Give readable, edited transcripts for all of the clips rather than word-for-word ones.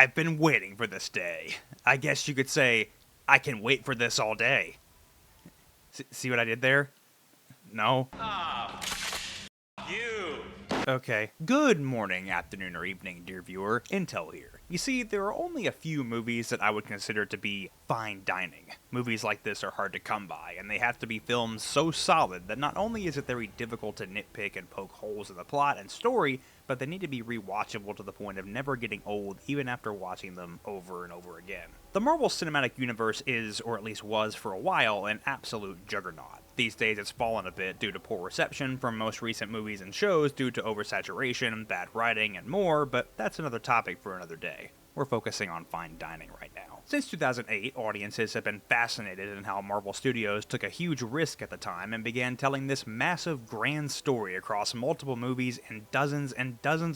I've been waiting for this day. I guess you could say, I can wait for this all day. See what I did there? No? You! Okay. Good morning, afternoon, or evening, dear viewer. Intel here. You see, there are only a few movies that I would consider to be fine dining. Movies like this are hard to come by, and they have to be filmed so solid that not only is it very difficult to nitpick and poke holes in the plot and story, but they need to be rewatchable to the point of never getting old even after watching them over and over again. The Marvel Cinematic Universe is, or at least was for a while, an absolute juggernaut. These days it's fallen a bit due to poor reception from most recent movies and shows due to oversaturation, bad writing, and more, but that's another topic for another day. We're focusing on fine dining right now. Since 2008, audiences have been fascinated in how Marvel Studios took a huge risk at the time and began telling this massive grand story across multiple movies and dozens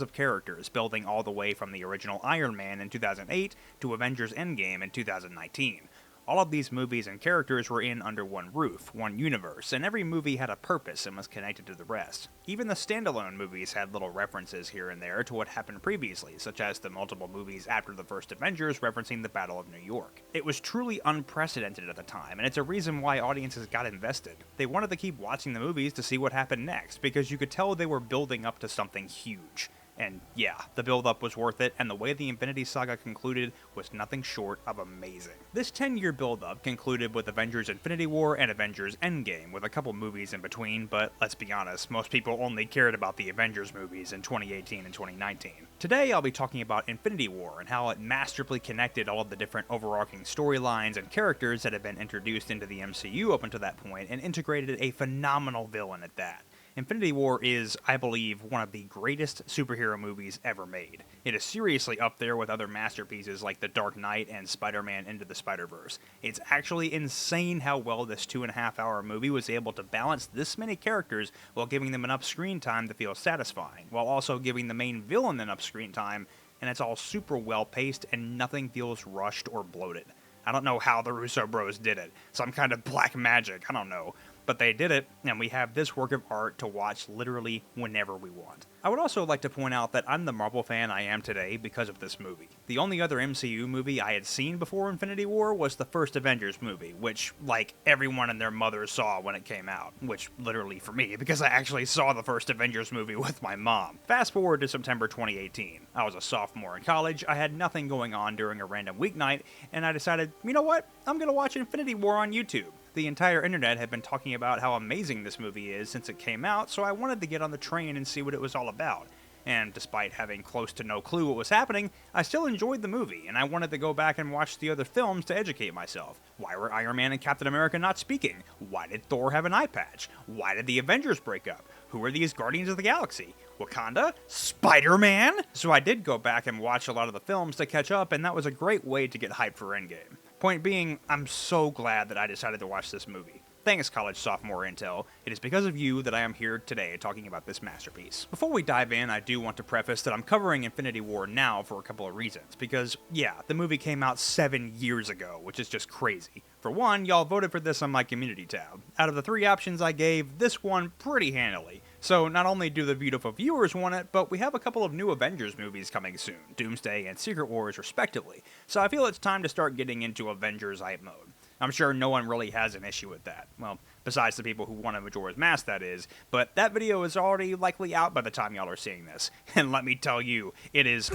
of characters, building all the way from the original Iron Man in 2008 to Avengers Endgame in 2019. All of these movies and characters were in under one roof, one universe, and every movie had a purpose and was connected to the rest. Even the standalone movies had little references here and there to what happened previously, such as the multiple movies after the first Avengers referencing the Battle of New York. It was truly unprecedented at the time, and it's a reason why audiences got invested. They wanted to keep watching the movies to see what happened next, because you could tell they were building up to something huge. And yeah, the build-up was worth it, and the way the Infinity Saga concluded was nothing short of amazing. This 10-year build-up concluded with Avengers Infinity War and Avengers Endgame, with a couple movies in between, but let's be honest, most people only cared about the Avengers movies in 2018 and 2019. Today I'll be talking about Infinity War and how it masterfully connected all of the different overarching storylines and characters that had been introduced into the MCU up until that point, and integrated a phenomenal villain at that. Infinity War is, I believe, one of the greatest superhero movies ever made. It is seriously up there with other masterpieces like The Dark Knight and Spider-Man Into the Spider-Verse. It's actually insane how well this 2.5-hour movie was able to balance this many characters while giving them enough screen time to feel satisfying, while also giving the main villain enough screen time, and it's all super well paced and nothing feels rushed or bloated. I don't know how the Russo bros did it. Some kind of black magic, I don't know. But they did it, and we have this work of art to watch literally whenever we want. I would also like to point out that I'm the Marvel fan I am today because of this movie. The only other MCU movie I had seen before Infinity War was the first Avengers movie, which, like, everyone and their mother saw when it came out. Which, literally for me, because I actually saw the first Avengers movie with my mom. Fast forward to September 2018. I was a sophomore in college, I had nothing going on during a random weeknight, and I decided, you know what, I'm gonna watch Infinity War on YouTube. The entire internet had been talking about how amazing this movie is since it came out, so I wanted to get on the train and see what it was all about. And despite having close to no clue what was happening, I still enjoyed the movie, and I wanted to go back and watch the other films to educate myself. Why were Iron Man and Captain America not speaking? Why did Thor have an eye patch? Why did the Avengers break up? Who are these Guardians of the Galaxy? Wakanda? Spider-Man? So I did go back and watch a lot of the films to catch up, and that was a great way to get hyped for Endgame. Point being, I'm so glad that I decided to watch this movie. Thanks, college sophomore Intel. It is because of you that I am here today talking about this masterpiece. Before we dive in, I do want to preface that I'm covering Infinity War now for a couple of reasons. Because, yeah, the movie came out 7 years ago, which is just crazy. For one, y'all voted for this on my community tab. Out of the 3 options I gave, this won pretty handily. So not only do the beautiful viewers want it, but we have a couple of new Avengers movies coming soon, Doomsday and Secret Wars respectively, so I feel it's time to start getting into Avengers hype mode. I'm sure no one really has an issue with that. Well, besides the people who want a Majora's Mask, that is, but that video is already likely out by the time y'all are seeing this, and let me tell you, it is...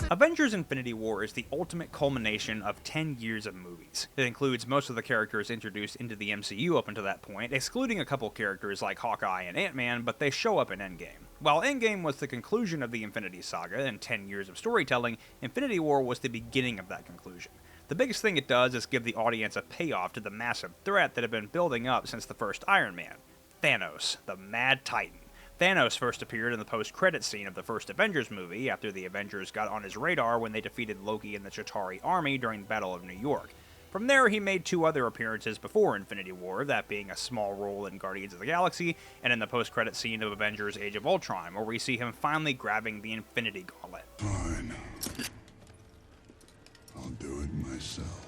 Avengers Infinity War is the ultimate culmination of 10 years of movies. It includes most of the characters introduced into the MCU up until that point, excluding a couple characters like Hawkeye and Ant-Man, but they show up in Endgame. While Endgame was the conclusion of the Infinity Saga and 10 years of storytelling, Infinity War was the beginning of that conclusion. The biggest thing it does is give the audience a payoff to the massive threat that had been building up since the first Iron Man. Thanos, the Mad Titan. Thanos first appeared in the post-credit scene of the first Avengers movie after the Avengers got on his radar when they defeated Loki and the Chitauri army during the Battle of New York. From there, he made 2 other appearances before Infinity War, that being a small role in Guardians of the Galaxy and in the post-credit scene of Avengers Age of Ultron, where we see him finally grabbing the Infinity Gauntlet. Fine. I'll do it myself.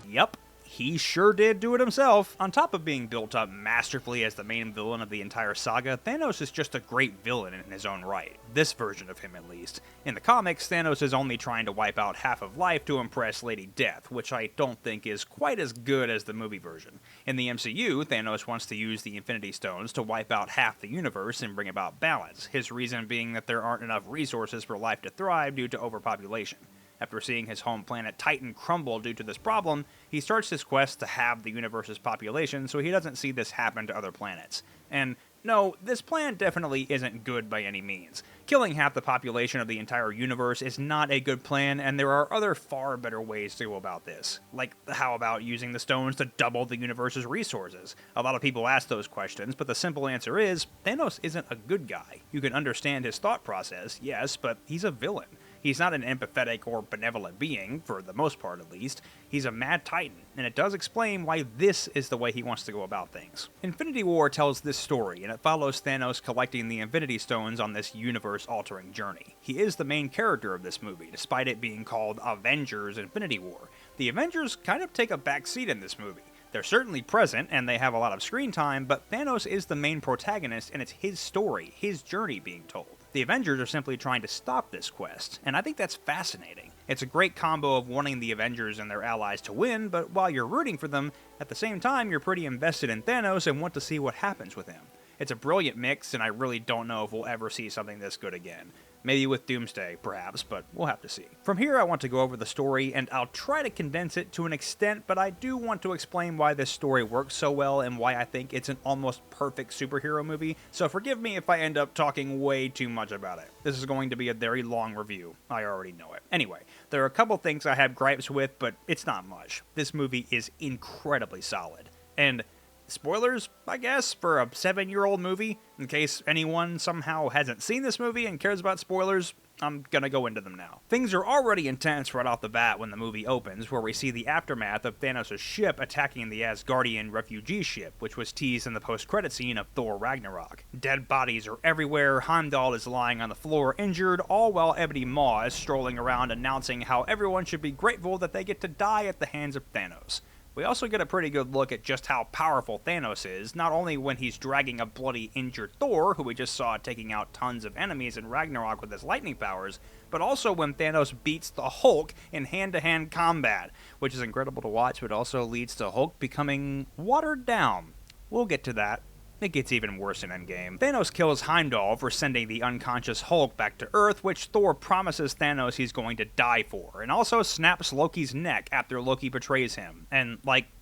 Yup. he sure did do it himself. On top of being built up masterfully as the main villain of the entire saga, Thanos is just a great villain in his own right. This version of him, at least. In the comics, Thanos is only trying to wipe out half of life to impress Lady Death, which I don't think is quite as good as the movie version. In the MCU, Thanos wants to use the Infinity Stones to wipe out half the universe and bring about balance, his reason being that there aren't enough resources for life to thrive due to overpopulation. After seeing his home planet Titan crumble due to this problem, he starts his quest to halve the universe's population so he doesn't see this happen to other planets. And no, this plan definitely isn't good by any means. Killing half the population of the entire universe is not a good plan, and there are other far better ways to go about this. Like, how about using the stones to double the universe's resources? A lot of people ask those questions, but the simple answer is, Thanos isn't a good guy. You can understand his thought process, yes, but he's a villain. He's not an empathetic or benevolent being, for the most part at least. He's a mad titan, and it does explain why this is the way he wants to go about things. Infinity War tells this story, and it follows Thanos collecting the Infinity Stones on this universe-altering journey. He is the main character of this movie, despite it being called Avengers Infinity War. The Avengers kind of take a backseat in this movie. They're certainly present, and they have a lot of screen time, but Thanos is the main protagonist, and it's his story, his journey being told. The Avengers are simply trying to stop this quest, and I think that's fascinating. It's a great combo of wanting the Avengers and their allies to win, but while you're rooting for them, at the same time you're pretty invested in Thanos and want to see what happens with him. It's a brilliant mix, and I really don't know if we'll ever see something this good again. Maybe with Doomsday, perhaps, but we'll have to see. From here, I want to go over the story, and I'll try to condense it to an extent, but I do want to explain why this story works so well and why I think it's an almost perfect superhero movie, so forgive me if I end up talking way too much about it. This is going to be a very long review. I already know it. Anyway, there are a couple things I have gripes with, but it's not much. This movie is incredibly solid. And spoilers, I guess, for a 7-year-old movie. In case anyone somehow hasn't seen this movie and cares about spoilers, I'm gonna go into them now. Things are already intense right off the bat when the movie opens, where we see the aftermath of Thanos' ship attacking the Asgardian refugee ship, which was teased in the post-credit scene of Thor Ragnarok. Dead bodies are everywhere, Heimdall is lying on the floor injured, all while Ebony Maw is strolling around announcing how everyone should be grateful that they get to die at the hands of Thanos. We also get a pretty good look at just how powerful Thanos is, not only when he's dragging a bloody injured Thor, who we just saw taking out tons of enemies in Ragnarok with his lightning powers, but also when Thanos beats the Hulk in hand-to-hand combat, which is incredible to watch, but also leads to Hulk becoming watered down. We'll get to that. It gets even worse in Endgame. Thanos kills Heimdall for sending the unconscious Hulk back to Earth, which Thor promises Thanos he's going to die for, and also snaps Loki's neck after Loki betrays him. And,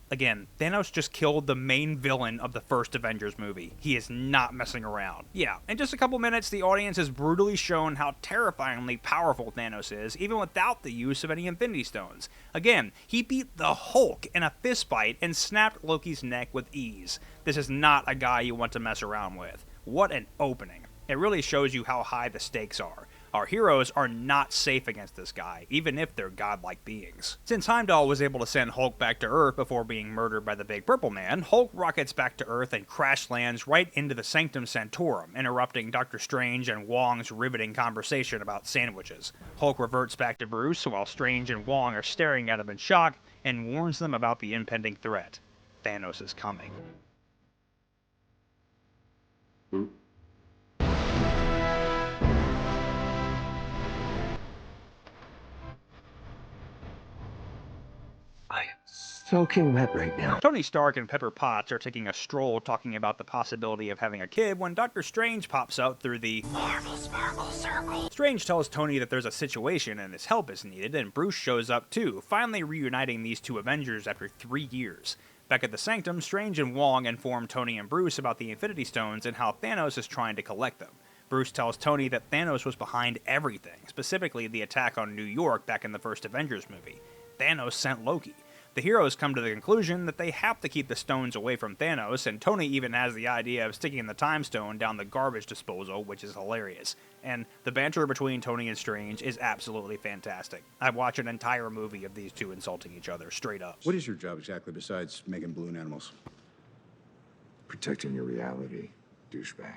again, Thanos just killed the main villain of the first Avengers movie. He is not messing around. Yeah, in just a couple minutes, the audience is brutally shown how terrifyingly powerful Thanos is, even without the use of any Infinity Stones. Again, he beat the Hulk in a fistfight and snapped Loki's neck with ease. This is not a guy you want to mess around with. What an opening. It really shows you how high the stakes are. Our heroes are not safe against this guy, even if they're godlike beings. Since Heimdall was able to send Hulk back to Earth before being murdered by the Big Purple Man, Hulk rockets back to Earth and crash lands right into the Sanctum Sanctorum, interrupting Doctor Strange and Wong's riveting conversation about sandwiches. Hulk reverts back to Bruce while Strange and Wong are staring at him in shock and warns them about the impending threat. Thanos is coming. I am soaking wet right now. Tony Stark and Pepper Potts are taking a stroll talking about the possibility of having a kid when Doctor Strange pops out through the Marvel Sparkle Circle. Strange tells Tony that there's a situation and his help is needed, and Bruce shows up too, finally reuniting these two Avengers after 3 years. Back at the Sanctum, Strange and Wong inform Tony and Bruce about the Infinity Stones and how Thanos is trying to collect them. Bruce tells Tony that Thanos was behind everything, specifically the attack on New York back in the first Avengers movie. Thanos sent Loki. The heroes come to the conclusion that they have to keep the stones away from Thanos, and Tony even has the idea of sticking the time stone down the garbage disposal, which is hilarious. And the banter between Tony and Strange is absolutely fantastic. I'd watch an entire movie of these two insulting each other, straight up. What is your job exactly besides making balloon animals? Protecting your reality, douchebag.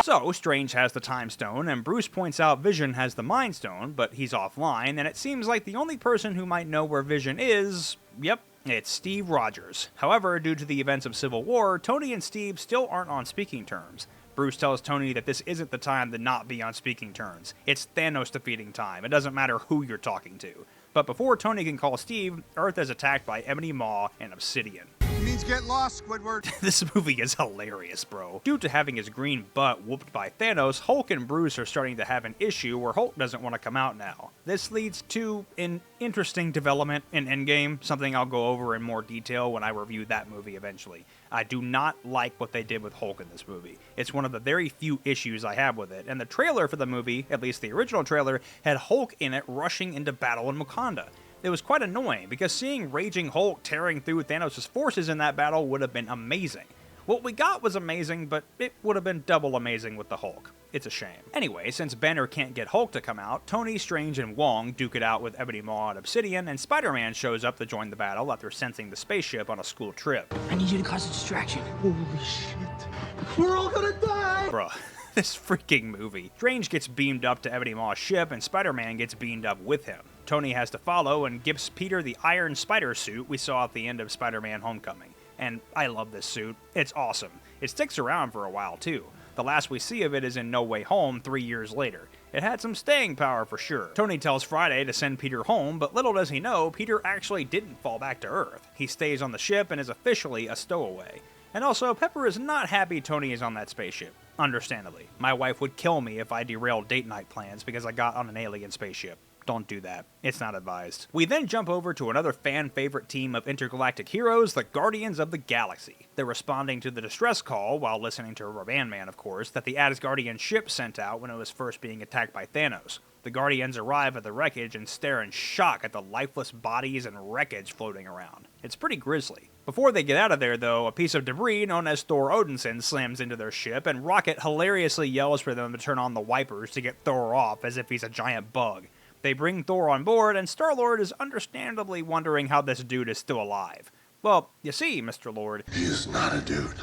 So, Strange has the Time Stone, and Bruce points out Vision has the Mind Stone, but he's offline, and it seems like the only person who might know where Vision is, yep, it's Steve Rogers. However, due to the events of Civil War, Tony and Steve still aren't on speaking terms. Bruce tells Tony that this isn't the time to not be on speaking terms. It's Thanos defeating time. It doesn't matter who you're talking to. But before Tony can call Steve, Earth is attacked by Ebony Maw and Obsidian. It means get lost, Squidward. This movie is hilarious, bro. Due to having his green butt whooped by Thanos, Hulk and Bruce are starting to have an issue where Hulk doesn't want to come out now. This leads to an interesting development in Endgame, something I'll go over in more detail when I review that movie eventually. I do not like what they did with Hulk in this movie. It's one of the very few issues I have with it, and the trailer for the movie, at least the original trailer, had Hulk in it rushing into battle in Wakanda. It was quite annoying, because seeing Raging Hulk tearing through Thanos' forces in that battle would have been amazing. What we got was amazing, but it would have been double amazing with the Hulk. It's a shame. Anyway, since Banner can't get Hulk to come out, Tony, Strange, and Wong duke it out with Ebony Maw and Obsidian, and Spider-Man shows up to join the battle after sensing the spaceship on a school trip. I need you to cause a distraction. Holy shit. We're all gonna die! Bruh. This freaking movie. Strange gets beamed up to Ebony Maw's ship, and Spider-Man gets beamed up with him. Tony has to follow and gives Peter the Iron Spider suit we saw at the end of Spider-Man Homecoming. And I love this suit. It's awesome. It sticks around for a while, too. The last we see of it is in No Way Home 3 years later. It had some staying power for sure. Tony tells Friday to send Peter home, but little does he know, Peter actually didn't fall back to Earth. He stays on the ship and is officially a stowaway. And also, Pepper is not happy Tony is on that spaceship. Understandably. My wife would kill me if I derailed date night plans because I got on an alien spaceship. Don't do that. It's not advised. We then jump over to another fan-favorite team of intergalactic heroes, the Guardians of the Galaxy. They're responding to the distress call, while listening to Rubber Man, of course, that the Asgardian ship sent out when it was first being attacked by Thanos. The Guardians arrive at the wreckage and stare in shock at the lifeless bodies and wreckage floating around. It's pretty grisly. Before they get out of there, though, a piece of debris known as Thor Odinson slams into their ship, and Rocket hilariously yells for them to turn on the wipers to get Thor off as if he's a giant bug. They bring Thor on board, and Star-Lord is understandably wondering how this dude is still alive. Well, you see, Mr. Lord, he is not a dude.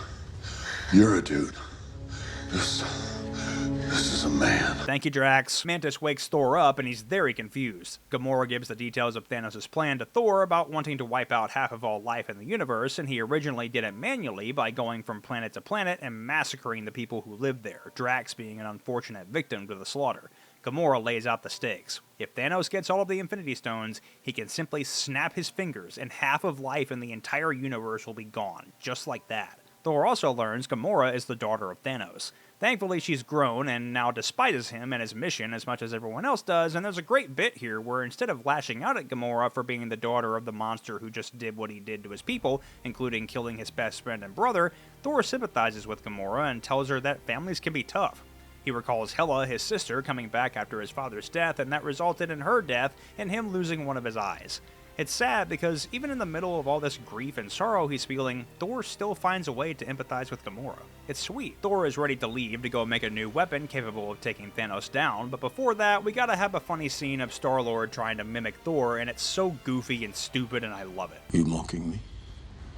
You're a dude. This is a man. Thank you, Drax. Mantis wakes Thor up, and he's very confused. Gamora gives the details of Thanos' plan to Thor about wanting to wipe out half of all life in the universe, and he originally did it manually by going from planet to planet and massacring the people who lived there, Drax being an unfortunate victim to the slaughter. Gamora lays out the stakes. If Thanos gets all of the Infinity Stones, he can simply snap his fingers, and half of life in the entire universe will be gone, just like that. Thor also learns Gamora is the daughter of Thanos. Thankfully, she's grown and now despises him and his mission as much as everyone else does, and there's a great bit here where instead of lashing out at Gamora for being the daughter of the monster who just did what he did to his people, including killing his best friend and brother, Thor sympathizes with Gamora and tells her that families can be tough. He recalls Hela, his sister, coming back after his father's death, and that resulted in her death and him losing one of his eyes. It's sad because even in the middle of all this grief and sorrow he's feeling, Thor still finds a way to empathize with Gamora. It's sweet. Thor is ready to leave to go make a new weapon capable of taking Thanos down, but before that, we gotta have a funny scene of Star-Lord trying to mimic Thor, and it's so goofy and stupid, and I love it. Are you mocking me?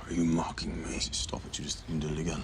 Are you mocking me? Stop it, you just didn't do it again.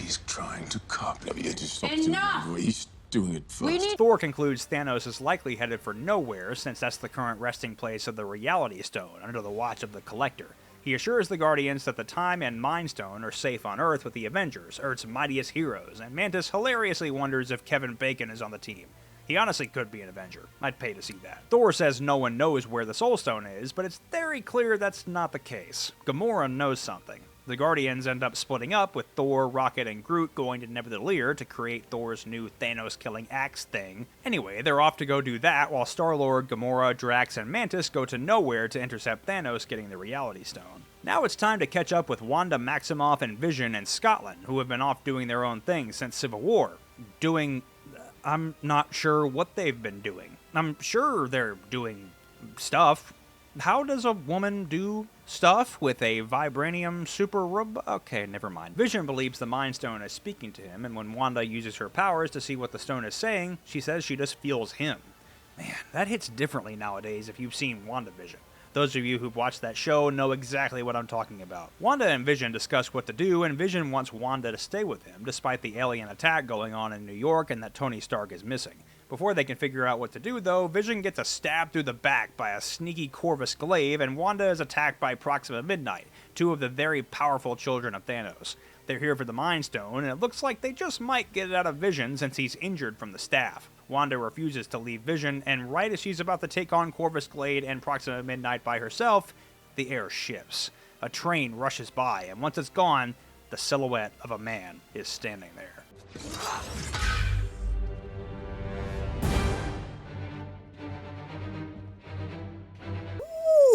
He's trying to copy you. Just stop doing it. He's doing it first. Thor concludes Thanos is likely headed for nowhere, since that's the current resting place of the Reality Stone, under the watch of the Collector. He assures the Guardians that the Time and Mind Stone are safe on Earth with the Avengers, Earth's mightiest heroes, and Mantis hilariously wonders if Kevin Bacon is on the team. He honestly could be an Avenger. I'd pay to see that. Thor says no one knows where the Soul Stone is, but it's very clear that's not the case. Gamora knows something. The Guardians end up splitting up, with Thor, Rocket, and Groot going to Neverthelere to create Thor's new Thanos-killing axe thing. Anyway, they're off to go do that, while Star-Lord, Gamora, Drax, and Mantis go to Nowhere to intercept Thanos getting the Reality Stone. Now it's time to catch up with Wanda Maximoff and Vision in Scotland, who have been off doing their own thing since Civil War. I'm not sure what they've been doing. I'm sure they're doing stuff. How does a woman do stuff with a vibranium super Okay, never mind. Vision believes the Mind Stone is speaking to him, and when Wanda uses her powers to see what the stone is saying, she says she just feels him. Man, that hits differently nowadays if you've seen WandaVision. Those of you who've watched that show know exactly what I'm talking about. Wanda and Vision discuss what to do, and Vision wants Wanda to stay with him, despite the alien attack going on in New York and that Tony Stark is missing. Before they can figure out what to do, though, Vision gets a stab through the back by a sneaky Corvus Glaive, and Wanda is attacked by Proxima Midnight, two of the very powerful children of Thanos. They're here for the Mind Stone, and it looks like they just might get it out of Vision since he's injured from the staff. Wanda refuses to leave Vision, and right as she's about to take on Corvus Glaive and Proxima Midnight by herself, the air shifts. A train rushes by, and once it's gone, the silhouette of a man is standing there.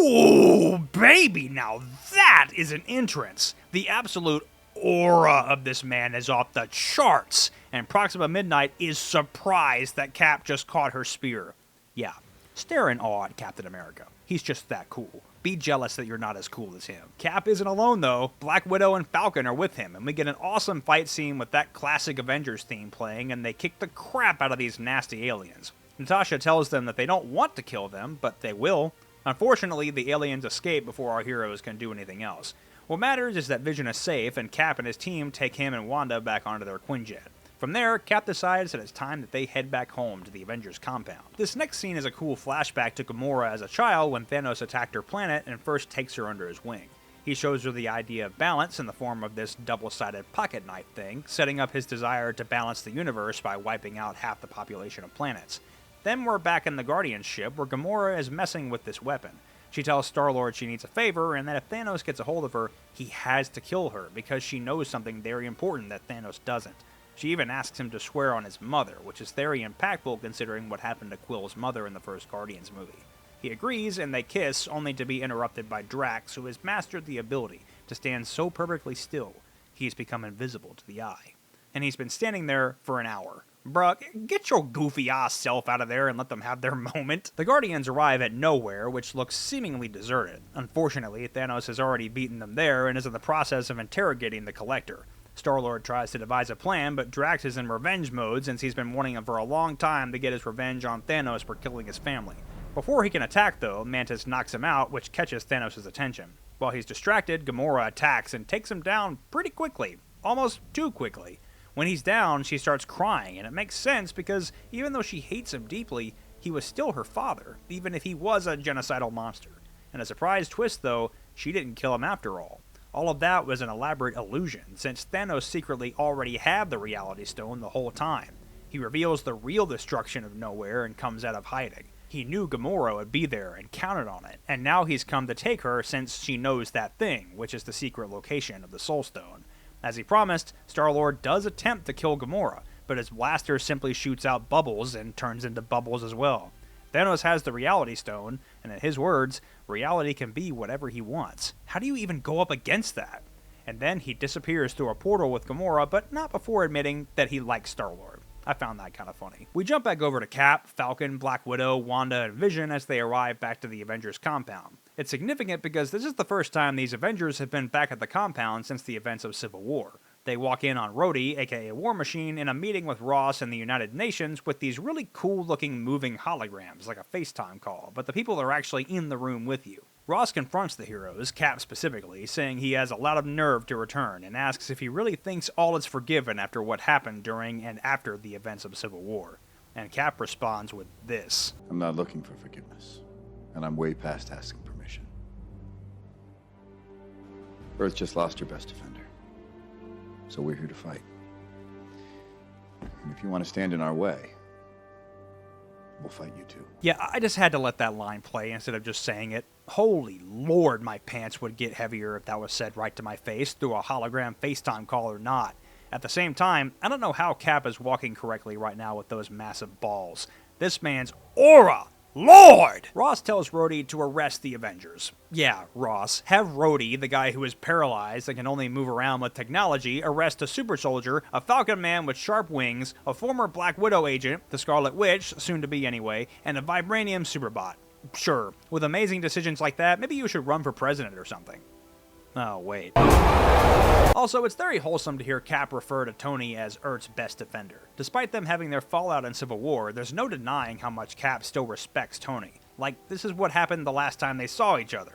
Ooh, baby, now that is an entrance. The absolute aura of this man is off the charts, and Proxima Midnight is surprised that Cap just caught her spear. Yeah, stare in awe at Captain America. He's just that cool. Be jealous that you're not as cool as him. Cap isn't alone though. Black Widow and Falcon are with him, and we get an awesome fight scene with that classic Avengers theme playing, and they kick the crap out of these nasty aliens. Natasha tells them that they don't want to kill them, but they will. Unfortunately, the aliens escape before our heroes can do anything else. What matters is that Vision is safe, and Cap and his team take him and Wanda back onto their Quinjet. From there, Cap decides that it's time that they head back home to the Avengers compound. This next scene is a cool flashback to Gamora as a child when Thanos attacked her planet and first takes her under his wing. He shows her the idea of balance in the form of this double-sided pocket knife thing, setting up his desire to balance the universe by wiping out half the population of planets. Then we're back in the Guardian ship where Gamora is messing with this weapon. She tells Star-Lord she needs a favor, and that if Thanos gets a hold of her, he has to kill her because she knows something very important that Thanos doesn't. She even asks him to swear on his mother, which is very impactful considering what happened to Quill's mother in the first Guardians movie. He agrees, and they kiss, only to be interrupted by Drax, who has mastered the ability to stand so perfectly still, he's become invisible to the eye. And he's been standing there for an hour. Bruh, get your goofy-ass self out of there and let them have their moment. The Guardians arrive at Nowhere, which looks seemingly deserted. Unfortunately, Thanos has already beaten them there and is in the process of interrogating the Collector. Star-Lord tries to devise a plan, but Drax is in revenge mode since he's been wanting him for a long time to get his revenge on Thanos for killing his family. Before he can attack, though, Mantis knocks him out, which catches Thanos' attention. While he's distracted, Gamora attacks and takes him down pretty quickly. Almost too quickly. When he's down, she starts crying, and it makes sense because even though she hates him deeply, he was still her father, even if he was a genocidal monster. And a surprise twist, though, she didn't kill him after all. All of that was an elaborate illusion, since Thanos secretly already had the Reality Stone the whole time. He reveals the real destruction of Nowhere and comes out of hiding. He knew Gamora would be there and counted on it, and now he's come to take her since she knows that thing, which is the secret location of the Soul Stone. As he promised, Star-Lord does attempt to kill Gamora, but his blaster simply shoots out bubbles and turns into bubbles as well. Thanos has the Reality Stone, and in his words, reality can be whatever he wants. How do you even go up against that? And then he disappears through a portal with Gamora, but not before admitting that he likes Star-Lord. I found that kind of funny. We jump back over to Cap, Falcon, Black Widow, Wanda, and Vision as they arrive back to the Avengers compound. It's significant because this is the first time these Avengers have been back at the compound since the events of Civil War. They walk in on Rhodey, aka War Machine, in a meeting with Ross and the United Nations with these really cool-looking moving holograms, like a FaceTime call, but the people are actually in the room with you. Ross confronts the heroes, Cap specifically, saying he has a lot of nerve to return, and asks if he really thinks all is forgiven after what happened during and after the events of Civil War. And Cap responds with this. I'm not looking for forgiveness, and I'm way past asking permission. Earth just lost your best defender, so we're here to fight. And if you want to stand in our way, we'll fight you too. Yeah, I just had to let that line play instead of just saying it. Holy Lord, my pants would get heavier if that was said right to my face through a hologram FaceTime call or not. At the same time, I don't know how Cap is walking correctly right now with those massive balls. This man's aura! Lord! Ross tells Rhodey to arrest the Avengers. Yeah, Ross, have Rhodey, the guy who is paralyzed and can only move around with technology, arrest a super soldier, a Falcon man with sharp wings, a former Black Widow agent, the Scarlet Witch, soon to be anyway, and a Vibranium superbot. Sure, with amazing decisions like that, maybe you should run for president or something. Oh, wait. Also, it's very wholesome to hear Cap refer to Tony as Earth's best defender. Despite them having their fallout in Civil War, there's no denying how much Cap still respects Tony. Like, this is what happened the last time they saw each other.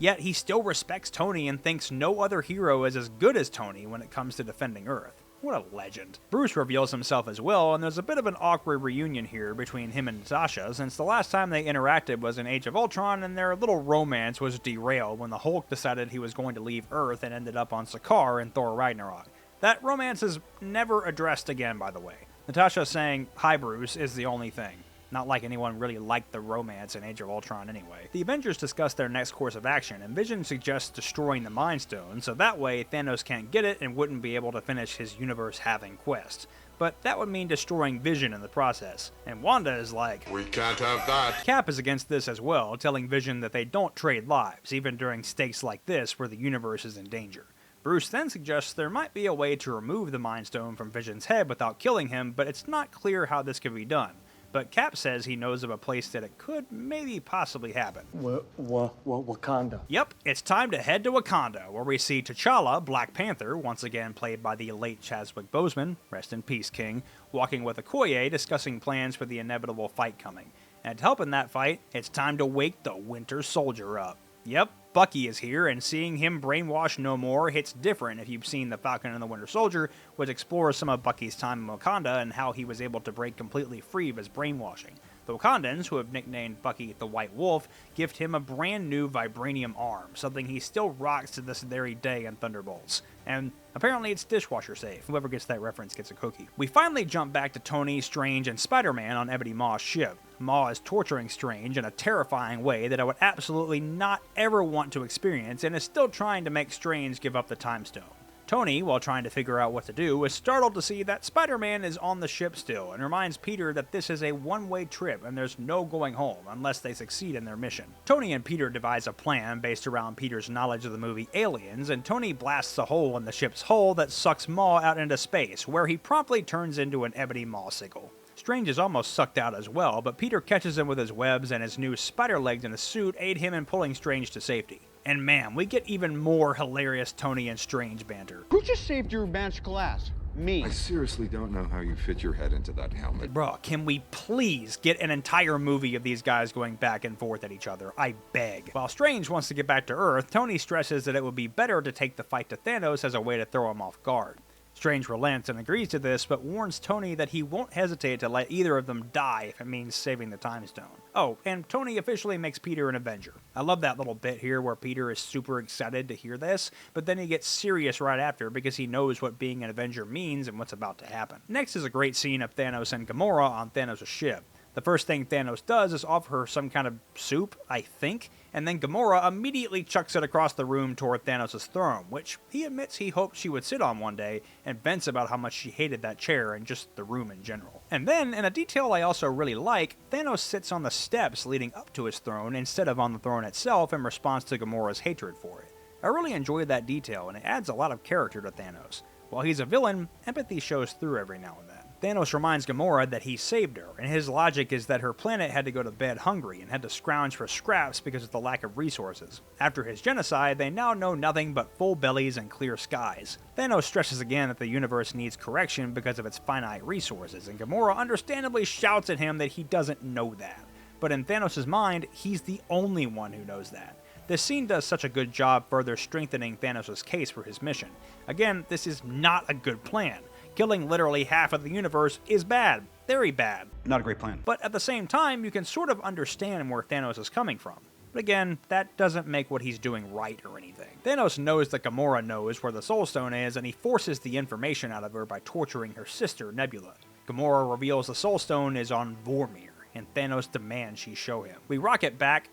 Yet he still respects Tony and thinks no other hero is as good as Tony when it comes to defending Earth. What a legend. Bruce reveals himself as well, and there's a bit of an awkward reunion here between him and Natasha, since the last time they interacted was in Age of Ultron, and their little romance was derailed when the Hulk decided he was going to leave Earth and ended up on Sakaar in Thor Ragnarok. That romance is never addressed again, by the way. Natasha saying, "Hi Bruce," is the only thing. Not like anyone really liked the romance in Age of Ultron anyway. The Avengers discuss their next course of action, and Vision suggests destroying the Mind Stone, so that way Thanos can't get it and wouldn't be able to finish his universe-having quest. But that would mean destroying Vision in the process. And Wanda is like, We can't have that. Cap is against this as well, telling Vision that they don't trade lives, even during stakes like this where the universe is in danger. Bruce then suggests there might be a way to remove the Mind Stone from Vision's head without killing him, but it's not clear how this could be done. But Cap says he knows of a place that it could maybe possibly happen. Wakanda. Yep, it's time to head to Wakanda, where we see T'Challa, Black Panther, once again played by the late Chadwick Boseman, rest in peace King, walking with Okoye discussing plans for the inevitable fight coming. And to help in that fight, it's time to wake the Winter Soldier up. Yep, Bucky is here, and seeing him brainwashed no more hits different if you've seen The Falcon and the Winter Soldier, which explores some of Bucky's time in Wakanda and how he was able to break completely free of his brainwashing. The Wakandans, who have nicknamed Bucky the White Wolf, gift him a brand new vibranium arm, something he still rocks to this very day in Thunderbolts. And apparently it's dishwasher safe. Whoever gets that reference gets a cookie. We finally jump back to Tony, Strange, and Spider-Man on Ebony Maw's ship. Maw is torturing Strange in a terrifying way that I would absolutely not ever want to experience, and is still trying to make Strange give up the Time Stone. Tony, while trying to figure out what to do, is startled to see that Spider-Man is on the ship still, and reminds Peter that this is a one-way trip and there's no going home unless they succeed in their mission. Tony and Peter devise a plan based around Peter's knowledge of the movie Aliens, and Tony blasts a hole in the ship's hull that sucks Maw out into space, where he promptly turns into an ebony Maw-sickle. Strange is almost sucked out as well, but Peter catches him with his webs, and his new spider legs in his suit aid him in pulling Strange to safety. And man, we get even more hilarious Tony and Strange banter. Who just saved your magical ass? Me. I seriously don't know how you fit your head into that helmet. Bruh, can we please get an entire movie of these guys going back and forth at each other? I beg. While Strange wants to get back to Earth, Tony stresses that it would be better to take the fight to Thanos as a way to throw him off guard. Strange relents and agrees to this, but warns Tony that he won't hesitate to let either of them die if it means saving the Time Stone. Oh, and Tony officially makes Peter an Avenger. I love that little bit here where Peter is super excited to hear this, but then he gets serious right after because he knows what being an Avenger means and what's about to happen. Next is a great scene of Thanos and Gamora on Thanos' ship. The first thing Thanos does is offer her some kind of soup, I think, and then Gamora immediately chucks it across the room toward Thanos' throne, which he admits he hoped she would sit on one day, and vents about how much she hated that chair and just the room in general. And then, in a detail I also really like, Thanos sits on the steps leading up to his throne instead of on the throne itself in response to Gamora's hatred for it. I really enjoyed that detail, and it adds a lot of character to Thanos. While he's a villain, empathy shows through every now and then. Thanos reminds Gamora that he saved her, and his logic is that her planet had to go to bed hungry and had to scrounge for scraps because of the lack of resources. After his genocide, they now know nothing but full bellies and clear skies. Thanos stresses again that the universe needs correction because of its finite resources, and Gamora understandably shouts at him that he doesn't know that. But in Thanos' mind, he's the only one who knows that. This scene does such a good job further strengthening Thanos' case for his mission. Again, this is not a good plan. Killing literally half of the universe is bad. Very bad. Not a great plan. But at the same time, you can sort of understand where Thanos is coming from. But again, that doesn't make what he's doing right or anything. Thanos knows that Gamora knows where the Soul Stone is, and he forces the information out of her by torturing her sister, Nebula. Gamora reveals the Soul Stone is on Vormir, and Thanos demands she show him. We rocket back,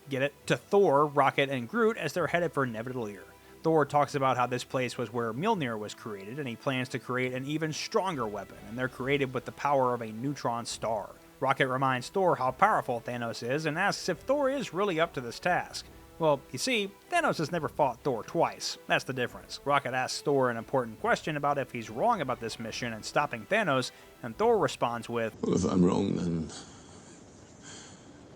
get it, to Thor, Rocket, and Groot as they're headed for Nidavellir. Thor talks about how this place was where Mjolnir was created, and he plans to create an even stronger weapon, and they're created with the power of a neutron star. Rocket reminds Thor how powerful Thanos is, and asks if Thor is really up to this task. Well, you see, Thanos has never fought Thor twice. That's the difference. Rocket asks Thor an important question about if he's wrong about this mission and stopping Thanos, and Thor responds with, Well, if I'm wrong, then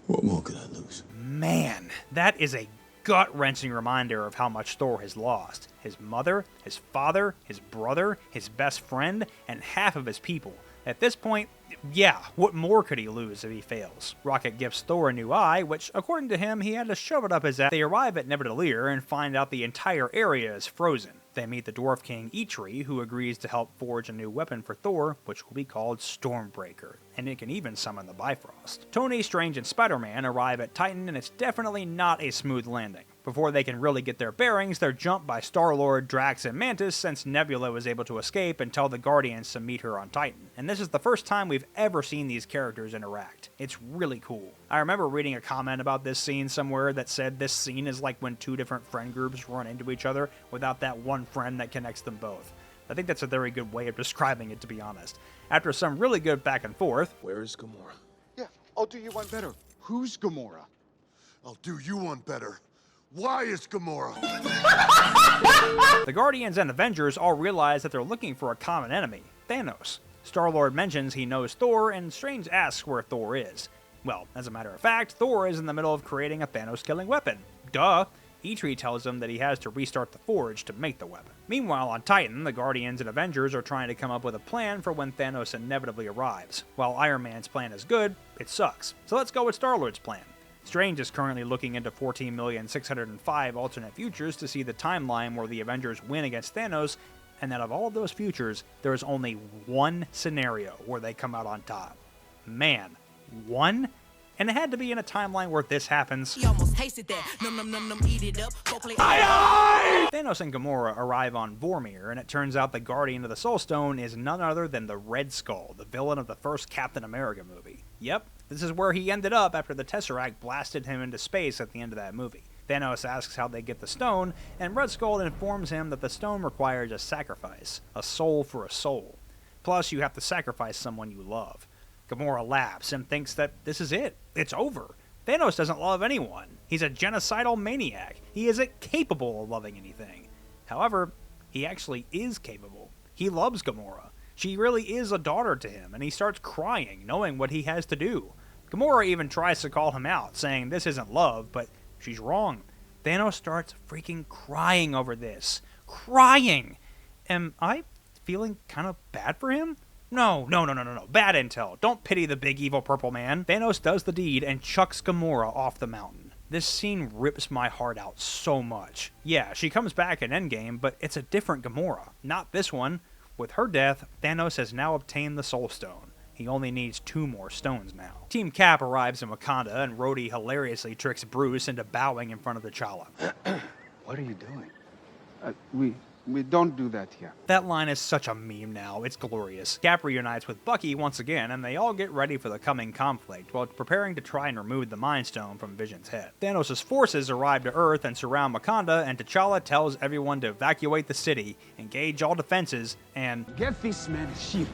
what more could I lose? Man, that is a gut-wrenching reminder of how much Thor has lost. His mother, his father, his brother, his best friend, and half of his people. At this point, yeah, what more could he lose if he fails? Rocket gives Thor a new eye, which, according to him, he had to shove it up his ass. They arrive at Nidavellir and find out the entire area is frozen. They meet the Dwarf King Eitri, who agrees to help forge a new weapon for Thor, which will be called Stormbreaker, and it can even summon the Bifrost. Tony, Strange, and Spider-Man arrive at Titan, and it's definitely not a smooth landing. Before they can really get their bearings, they're jumped by Star-Lord, Drax, and Mantis, since Nebula was able to escape and tell the Guardians to meet her on Titan. And this is the first time we've ever seen these characters interact. It's really cool. I remember reading a comment about this scene somewhere that said this scene is like when two different friend groups run into each other without that one friend that connects them both. I think that's a very good way of describing it, to be honest. After some really good back and forth... Where is Gamora? Yeah, I'll do you one better. Who's Gamora? I'll do you one better. Why is Gamora? The Guardians and Avengers all realize that they're looking for a common enemy, Thanos. Star-Lord mentions he knows Thor, and Strange asks where Thor is. Well, as a matter of fact, Thor is in the middle of creating a Thanos-killing weapon. Duh! Eitri tells him that he has to restart the forge to make the weapon. Meanwhile, on Titan, the Guardians and Avengers are trying to come up with a plan for when Thanos inevitably arrives. While Iron Man's plan is good, it sucks. So let's go with Star-Lord's plan. Strange is currently looking into 14,605 alternate futures to see the timeline where the Avengers win against Thanos, and out of all of those futures, there is only one scenario where they come out on top. Man, one? And it had to be in a timeline where this happens. He almost tasted that. Num num num num, eat it up. Go play. Thanos and Gamora arrive on Vormir, and it turns out the Guardian of the Soul Stone is none other than the Red Skull, the villain of the first Captain America movie. Yep, this is where he ended up after the Tesseract blasted him into space at the end of that movie. Thanos asks how they get the stone, and Red Skull informs him that the stone requires a sacrifice, a soul for a soul. Plus, you have to sacrifice someone you love. Gamora laughs and thinks that this is it. It's over. Thanos doesn't love anyone. He's a genocidal maniac. He isn't capable of loving anything. However, he actually is capable. He loves Gamora. She really is a daughter to him, and he starts crying, knowing what he has to do. Gamora even tries to call him out, saying this isn't love, but she's wrong. Thanos starts freaking crying over this. Crying! Am I feeling kind of bad for him? No. Bad intel. Don't pity the big evil purple man. Thanos does the deed and chucks Gamora off the mountain. This scene rips my heart out so much. Yeah, she comes back in Endgame, but it's a different Gamora. Not this one. With her death, Thanos has now obtained the Soul Stone. He only needs 2 more stones now. Team Cap arrives in Wakanda, and Rhodey hilariously tricks Bruce into bowing in front of T'Challa. What are you doing? We don't do that here. That line is such a meme now, it's glorious. Cap reunites with Bucky once again, and they all get ready for the coming conflict, while preparing to try and remove the Mind Stone from Vision's head. Thanos' forces arrive to Earth and surround Wakanda, and T'Challa tells everyone to evacuate the city, engage all defenses, and... Get this man a shield.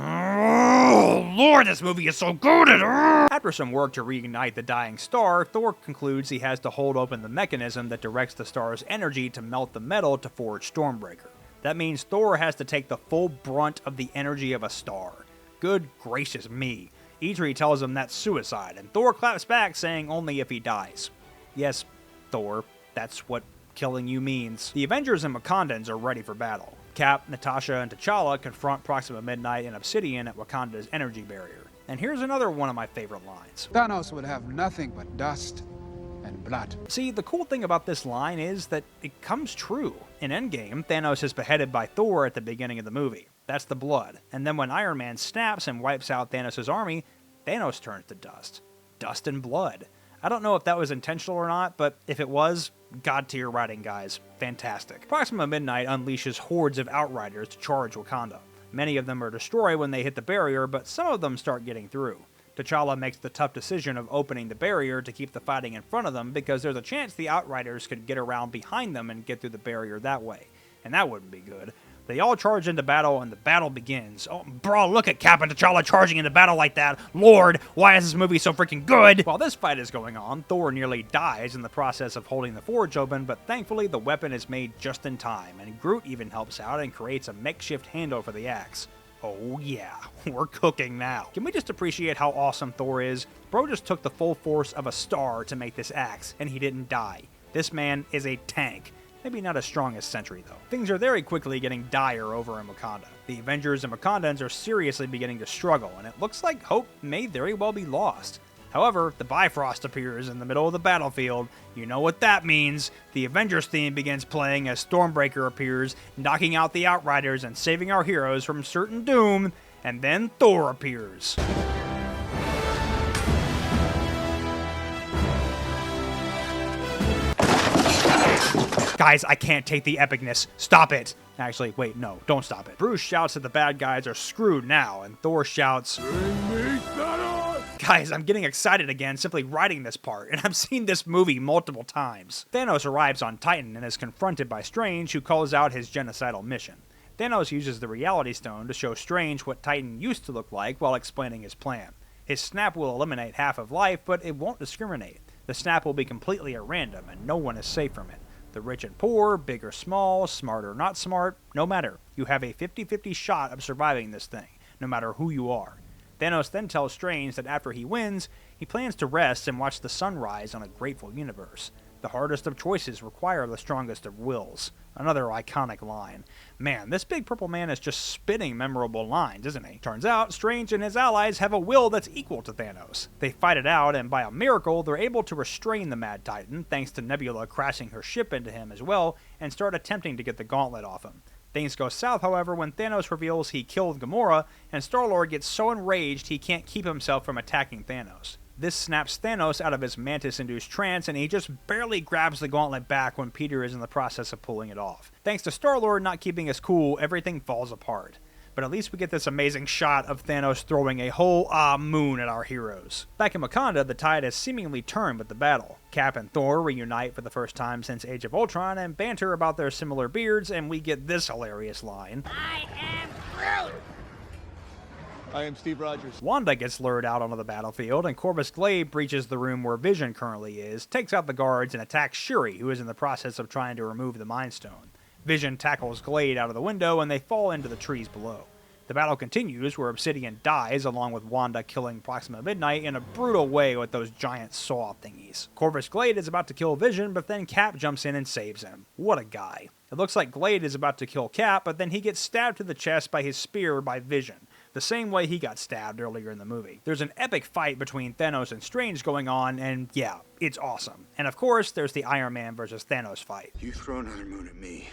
Oh, Lord, this movie is so good at it! After some work to reignite the dying star, Thor concludes he has to hold open the mechanism that directs the star's energy to melt the metal to forge Stormbreaker. That means Thor has to take the full brunt of the energy of a star. Good gracious me. Eitri tells him that's suicide, and Thor claps back saying only if he dies. Yes, Thor, that's what killing you means. The Avengers and Wakandans are ready for battle. Cap, Natasha, and T'Challa confront Proxima Midnight and Obsidian at Wakanda's energy barrier. And here's another one of my favorite lines. Thanos would have nothing but dust and blood. See, the cool thing about this line is that it comes true. In Endgame, Thanos is beheaded by Thor at the beginning of the movie. That's the blood. And then when Iron Man snaps and wipes out Thanos' army, Thanos turns to dust. Dust and blood. I don't know if that was intentional or not, but if it was, God tier writing, guys. Fantastic. Proxima Midnight unleashes hordes of Outriders to charge Wakanda. Many of them are destroyed when they hit the barrier, but some of them start getting through. T'Challa makes the tough decision of opening the barrier to keep the fighting in front of them because there's a chance the Outriders could get around behind them and get through the barrier that way. And that wouldn't be good. They all charge into battle, and the battle begins. Oh, bro, look at Cap and T'Challa charging into battle like that. Lord, why is this movie so freaking good? While this fight is going on, Thor nearly dies in the process of holding the forge open, but thankfully the weapon is made just in time, and Groot even helps out and creates a makeshift handle for the axe. Oh yeah, we're cooking now. Can we just appreciate how awesome Thor is? Bro just took the full force of a star to make this axe, and he didn't die. This man is a tank. Maybe not as strong as Sentry, though. Things are very quickly getting dire over in Wakanda. The Avengers and Wakandans are seriously beginning to struggle, and it looks like hope may very well be lost. However, the Bifrost appears in the middle of the battlefield. You know what that means. The Avengers theme begins playing as Stormbreaker appears, knocking out the Outriders and saving our heroes from certain doom, and then Thor appears. Guys, I can't take the epicness. Stop it. Actually, wait, no, don't stop it. Bruce shouts that the bad guys are screwed now, and Thor shouts, "Bring me Thanos!" Guys, I'm getting excited again simply writing this part, and I've seen this movie multiple times. Thanos arrives on Titan and is confronted by Strange, who calls out his genocidal mission. Thanos uses the Reality Stone to show Strange what Titan used to look like while explaining his plan. His snap will eliminate half of life, but it won't discriminate. The snap will be completely at random, and no one is safe from it. The rich and poor, big or small, smart or not smart, no matter. You have a 50-50 shot of surviving this thing, no matter who you are. Thanos then tells Strange that after he wins, he plans to rest and watch the sun rise on a grateful universe. The hardest of choices require the strongest of wills. Another iconic line. Man, this big purple man is just spitting memorable lines, isn't he? Turns out, Strange and his allies have a will that's equal to Thanos. They fight it out, and by a miracle, they're able to restrain the Mad Titan, thanks to Nebula crashing her ship into him as well, and start attempting to get the gauntlet off him. Things go south, however, when Thanos reveals he killed Gamora, and Star-Lord gets so enraged he can't keep himself from attacking Thanos. This snaps Thanos out of his mantis-induced trance, and he just barely grabs the gauntlet back when Peter is in the process of pulling it off. Thanks to Star-Lord not keeping us cool, everything falls apart. But at least we get this amazing shot of Thanos throwing a whole moon at our heroes. Back in Wakanda, the tide has seemingly turned with the battle. Cap and Thor reunite for the first time since Age of Ultron and banter about their similar beards, and we get this hilarious line. I am Groot! I am Steve Rogers. Wanda gets lured out onto the battlefield, and Corvus Glaive breaches the room where Vision currently is, takes out the guards, and attacks Shuri, who is in the process of trying to remove the Mind Stone. Vision tackles Glade out of the window, and they fall into the trees below. The battle continues, where Obsidian dies, along with Wanda killing Proxima Midnight in a brutal way with those giant saw thingies. Corvus Glade is about to kill Vision, but then Cap jumps in and saves him. What a guy. It looks like Glade is about to kill Cap, but then he gets stabbed to the chest by his spear by Vision, the same way he got stabbed earlier in the movie. There's an epic fight between Thanos and Strange going on, and yeah, it's awesome. And of course, there's the Iron Man versus Thanos fight. You throw another moon at me,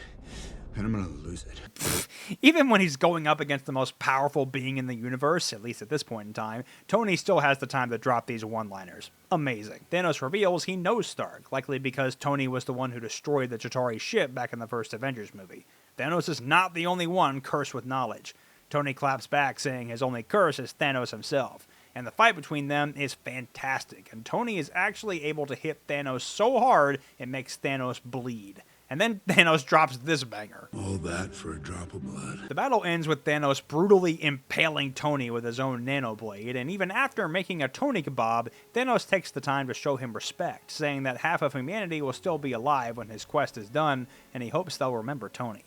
and I'm gonna lose it. Even when he's going up against the most powerful being in the universe, at least at this point in time, Tony still has the time to drop these one-liners. Amazing. Thanos reveals he knows Stark, likely because Tony was the one who destroyed the Chitauri ship back in the first Avengers movie. Thanos is not the only one cursed with knowledge. Tony claps back, saying his only curse is Thanos himself. And the fight between them is fantastic, and Tony is actually able to hit Thanos so hard it makes Thanos bleed. And then Thanos drops this banger. All that for a drop of blood. The battle ends with Thanos brutally impaling Tony with his own nanoblade, and even after making a Tony kebab, Thanos takes the time to show him respect, saying that half of humanity will still be alive when his quest is done, and he hopes they'll remember Tony.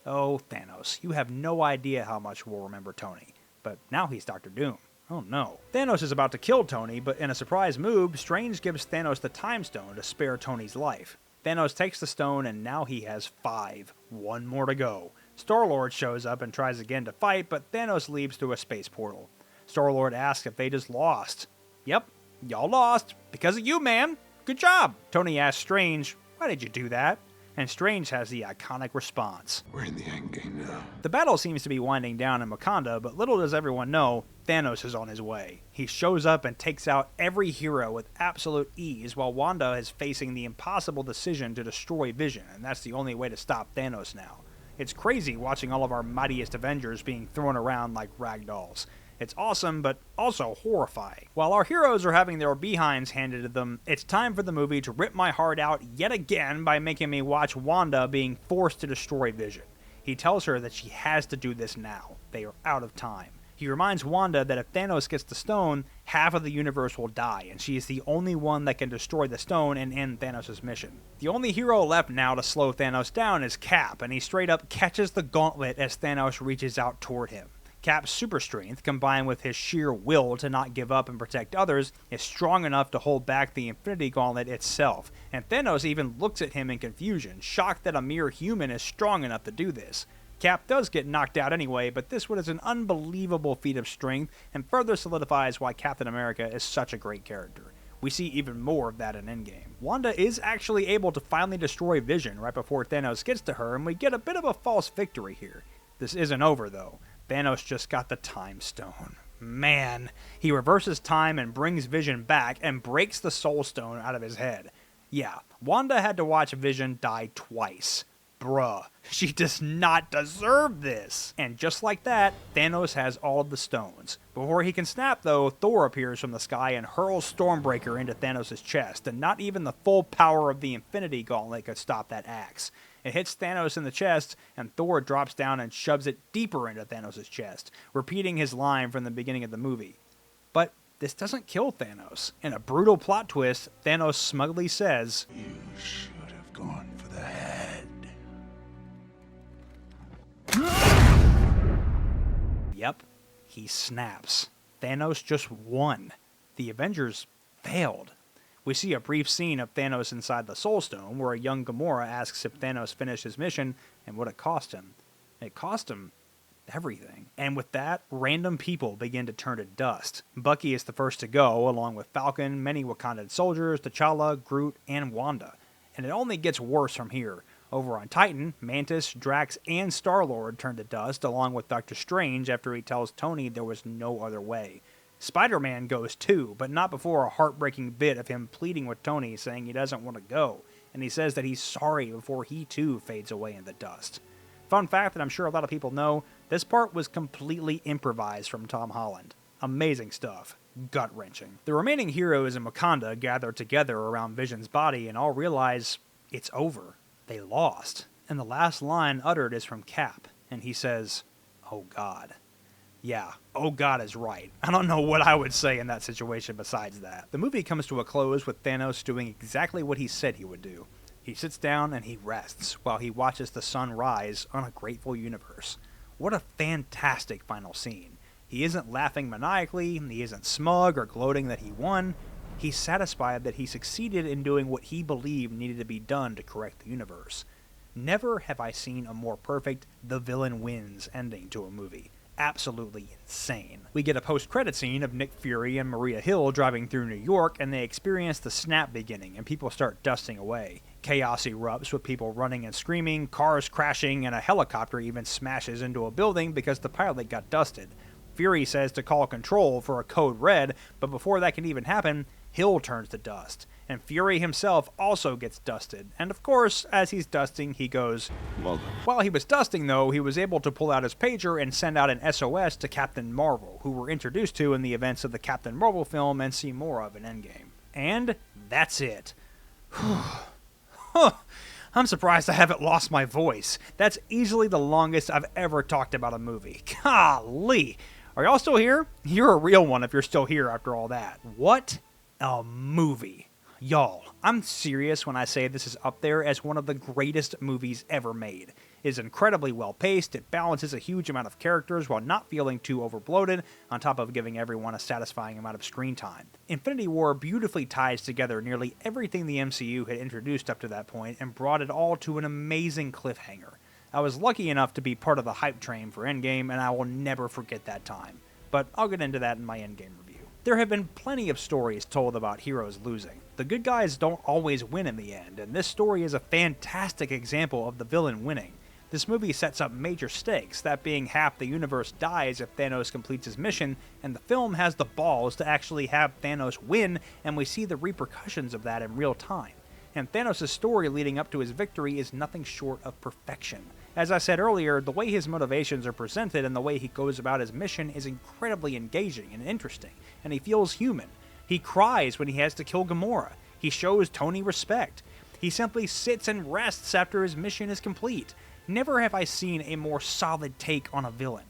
Oh, Thanos, you have no idea how much we'll remember Tony. But now he's Dr. Doom. Oh no. Thanos is about to kill Tony, but in a surprise move, Strange gives Thanos the Time Stone to spare Tony's life. Thanos takes the stone, and now he has 5. One more to go. Star-Lord shows up and tries again to fight, but Thanos leaps through a space portal. Star-Lord asks if they just lost. Yep, y'all lost. Because of you, man. Good job. Tony asks Strange, why did you do that? And Strange has the iconic response. We're in the endgame now. The battle seems to be winding down in Wakanda, but little does everyone know, Thanos is on his way. He shows up and takes out every hero with absolute ease, while Wanda is facing the impossible decision to destroy Vision, and that's the only way to stop Thanos now. It's crazy watching all of our mightiest Avengers being thrown around like rag dolls. It's awesome, but also horrifying. While our heroes are having their behinds handed to them, it's time for the movie to rip my heart out yet again by making me watch Wanda being forced to destroy Vision. He tells her that she has to do this now. They are out of time. He reminds Wanda that if Thanos gets the stone, half of the universe will die, and she is the only one that can destroy the stone and end Thanos' mission. The only hero left now to slow Thanos down is Cap, and he straight up catches the gauntlet as Thanos reaches out toward him. Cap's super strength, combined with his sheer will to not give up and protect others, is strong enough to hold back the Infinity Gauntlet itself, and Thanos even looks at him in confusion, shocked that a mere human is strong enough to do this. Cap does get knocked out anyway, but this one is an unbelievable feat of strength, and further solidifies why Captain America is such a great character. We see even more of that in Endgame. Wanda is actually able to finally destroy Vision right before Thanos gets to her, and we get a bit of a false victory here. This isn't over, though. Thanos just got the Time Stone. Man, he reverses time and brings Vision back and breaks the Soul Stone out of his head. Yeah, Wanda had to watch Vision die twice. Bruh, she does not deserve this. And just like that, Thanos has all of the stones. Before he can snap though, Thor appears from the sky and hurls Stormbreaker into Thanos' chest, and not even the full power of the Infinity Gauntlet could stop that axe. It hits Thanos in the chest, and Thor drops down and shoves it deeper into Thanos' chest, repeating his line from the beginning of the movie. But this doesn't kill Thanos. In a brutal plot twist, Thanos smugly says, You should have gone for the head. Yep, he snaps. Thanos just won. The Avengers failed. We see a brief scene of Thanos inside the Soul Stone, where a young Gamora asks if Thanos finished his mission and what it cost him. It cost him everything. And with that, random people begin to turn to dust. Bucky is the first to go, along with Falcon, many Wakandan soldiers, T'Challa, Groot, and Wanda. And it only gets worse from here. Over on Titan, Mantis, Drax, and Star-Lord turn to dust, along with Doctor Strange after he tells Tony there was no other way. Spider-Man goes too, but not before a heartbreaking bit of him pleading with Tony, saying he doesn't want to go, and he says that he's sorry before he too fades away in the dust. Fun fact that I'm sure a lot of people know, this part was completely improvised from Tom Holland. Amazing stuff. Gut-wrenching. The remaining heroes in Wakanda gather together around Vision's body and all realize it's over. They lost. And the last line uttered is from Cap, and he says, "Oh God." Yeah, oh God is right. I don't know what I would say in that situation besides that. The movie comes to a close with Thanos doing exactly what he said he would do. He sits down and he rests while he watches the sun rise on a grateful universe. What a fantastic final scene. He isn't laughing maniacally, he isn't smug or gloating that he won. He's satisfied that he succeeded in doing what he believed needed to be done to correct the universe. Never have I seen a more perfect "the villain wins" ending to a movie. Absolutely insane. We get a post-credit scene of Nick Fury and Maria Hill driving through New York, and they experience the snap beginning, and people start dusting away. Chaos erupts with people running and screaming, cars crashing, and a helicopter even smashes into a building because the pilot got dusted. Fury says to call control for a code red, but before that can even happen, Hill turns to dust, and Fury himself also gets dusted, and of course, as he's dusting, he goes, Well done. While he was dusting, though, he was able to pull out his pager and send out an SOS to Captain Marvel, who we're introduced to in the events of the Captain Marvel film and see more of in Endgame. And that's it. I'm surprised I haven't lost my voice. That's easily the longest I've ever talked about a movie. Golly! Are y'all still here? You're a real one if you're still here after all that. What a movie. Y'all, I'm serious when I say this is up there as one of the greatest movies ever made. It is incredibly well paced, it balances a huge amount of characters while not feeling too overbloated, on top of giving everyone a satisfying amount of screen time. Infinity War beautifully ties together nearly everything the MCU had introduced up to that point and brought it all to an amazing cliffhanger. I was lucky enough to be part of the hype train for Endgame, and I will never forget that time. But I'll get into that in my Endgame review. There have been plenty of stories told about heroes losing. The good guys don't always win in the end, and this story is a fantastic example of the villain winning. This movie sets up major stakes, that being half the universe dies if Thanos completes his mission, and the film has the balls to actually have Thanos win, and we see the repercussions of that in real time. And Thanos' story leading up to his victory is nothing short of perfection. As I said earlier, the way his motivations are presented and the way he goes about his mission is incredibly engaging and interesting, and he feels human. He cries when he has to kill Gamora. He shows Tony respect. He simply sits and rests after his mission is complete. Never have I seen a more solid take on a villain.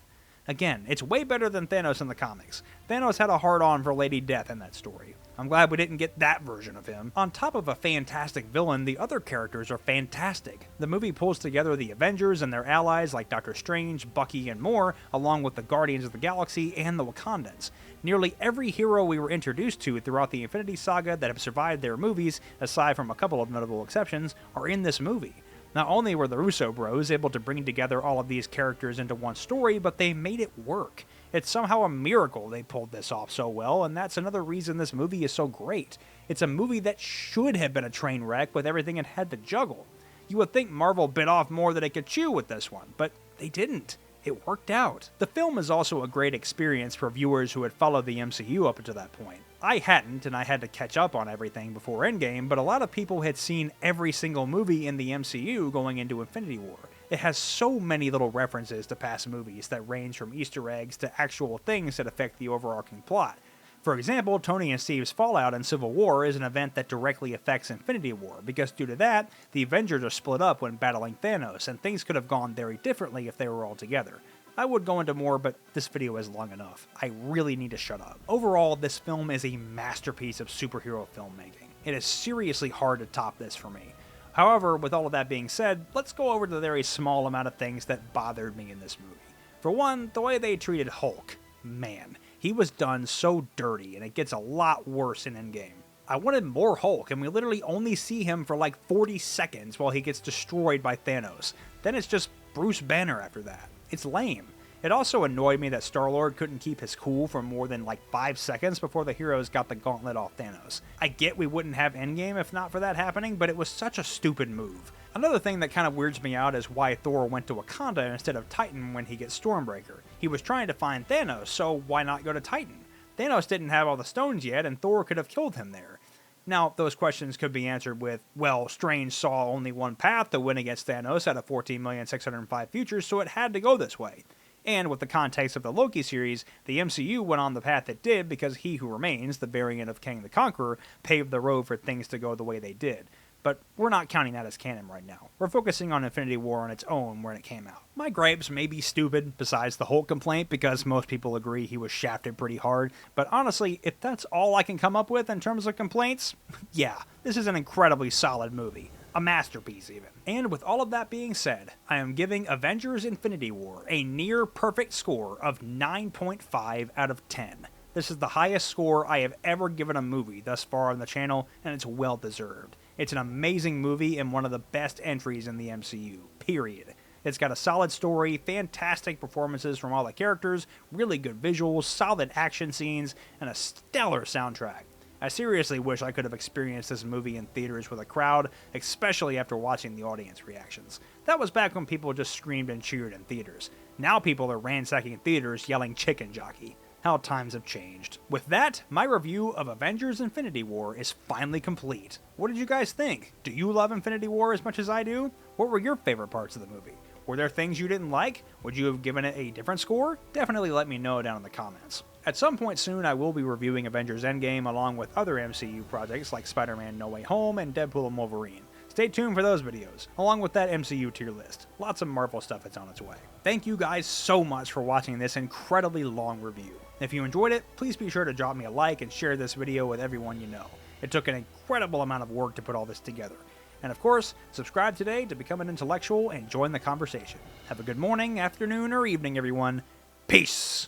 Again, it's way better than Thanos in the comics. Thanos had a hard-on for Lady Death in that story. I'm glad we didn't get that version of him. On top of a fantastic villain, the other characters are fantastic. The movie pulls together the Avengers and their allies like Doctor Strange, Bucky, and more, along with the Guardians of the Galaxy and the Wakandans. Nearly every hero we were introduced to throughout the Infinity Saga that have survived their movies, aside from a couple of notable exceptions, are in this movie. Not only were the Russo bros able to bring together all of these characters into one story, but they made it work. It's somehow a miracle they pulled this off so well, and that's another reason this movie is so great. It's a movie that should have been a train wreck with everything it had to juggle. You would think Marvel bit off more than it could chew with this one, but they didn't. It worked out. The film is also a great experience for viewers who had followed the MCU up until that point. I hadn't, and I had to catch up on everything before Endgame, but a lot of people had seen every single movie in the MCU going into Infinity War. It has so many little references to past movies that range from Easter eggs to actual things that affect the overarching plot. For example, Tony and Steve's fallout in Civil War is an event that directly affects Infinity War, because due to that, the Avengers are split up when battling Thanos, and things could have gone very differently if they were all together. I would go into more, but this video is long enough. I really need to shut up. Overall, this film is a masterpiece of superhero filmmaking. It is seriously hard to top this for me. However, with all of that being said, let's go over the very small amount of things that bothered me in this movie. For one, the way they treated Hulk. Man, he was done so dirty, and it gets a lot worse in Endgame. I wanted more Hulk, and we literally only see him for like 40 seconds while he gets destroyed by Thanos. Then it's just Bruce Banner after that. It's lame. It also annoyed me that Star-Lord couldn't keep his cool for more than like 5 seconds before the heroes got the gauntlet off Thanos. I get we wouldn't have Endgame if not for that happening, but it was such a stupid move. Another thing that kind of weirds me out is why Thor went to Wakanda instead of Titan when he gets Stormbreaker. He was trying to find Thanos, so why not go to Titan? Thanos didn't have all the stones yet, and Thor could have killed him there. Now, those questions could be answered with, well, Strange saw only one path to win against Thanos out of 14,605 futures, so it had to go this way. And with the context of the Loki series, the MCU went on the path it did because He Who Remains, the variant of Kang the Conqueror, paved the road for things to go the way they did. But we're not counting that as canon right now. We're focusing on Infinity War on its own when it came out. My gripes may be stupid, besides the Hulk complaint, because most people agree he was shafted pretty hard, but honestly, if that's all I can come up with in terms of complaints, yeah, this is an incredibly solid movie. A masterpiece, even. And with all of that being said, I am giving Avengers Infinity War a near-perfect score of 9.5 out of 10. This is the highest score I have ever given a movie thus far on the channel, and it's well-deserved. It's an amazing movie and one of the best entries in the MCU, period. It's got a solid story, fantastic performances from all the characters, really good visuals, solid action scenes, and a stellar soundtrack. I seriously wish I could have experienced this movie in theaters with a crowd, especially after watching the audience reactions. That was back when people just screamed and cheered in theaters. Now people are ransacking theaters yelling chicken jockey. How times have changed. With that, my review of Avengers Infinity War is finally complete. What did you guys think? Do you love Infinity War as much as I do? What were your favorite parts of the movie? Were there things you didn't like? Would you have given it a different score? Definitely let me know down in the comments. At some point soon, I will be reviewing Avengers Endgame along with other MCU projects like Spider-Man No Way Home and Deadpool and Wolverine. Stay tuned for those videos, along with that MCU tier list. Lots of Marvel stuff that's on its way. Thank you guys so much for watching this incredibly long review. If you enjoyed it, please be sure to drop me a like and share this video with everyone you know. It took an incredible amount of work to put all this together. And of course, subscribe today to become an intellectual and join the conversation. Have a good morning, afternoon, or evening, everyone. Peace!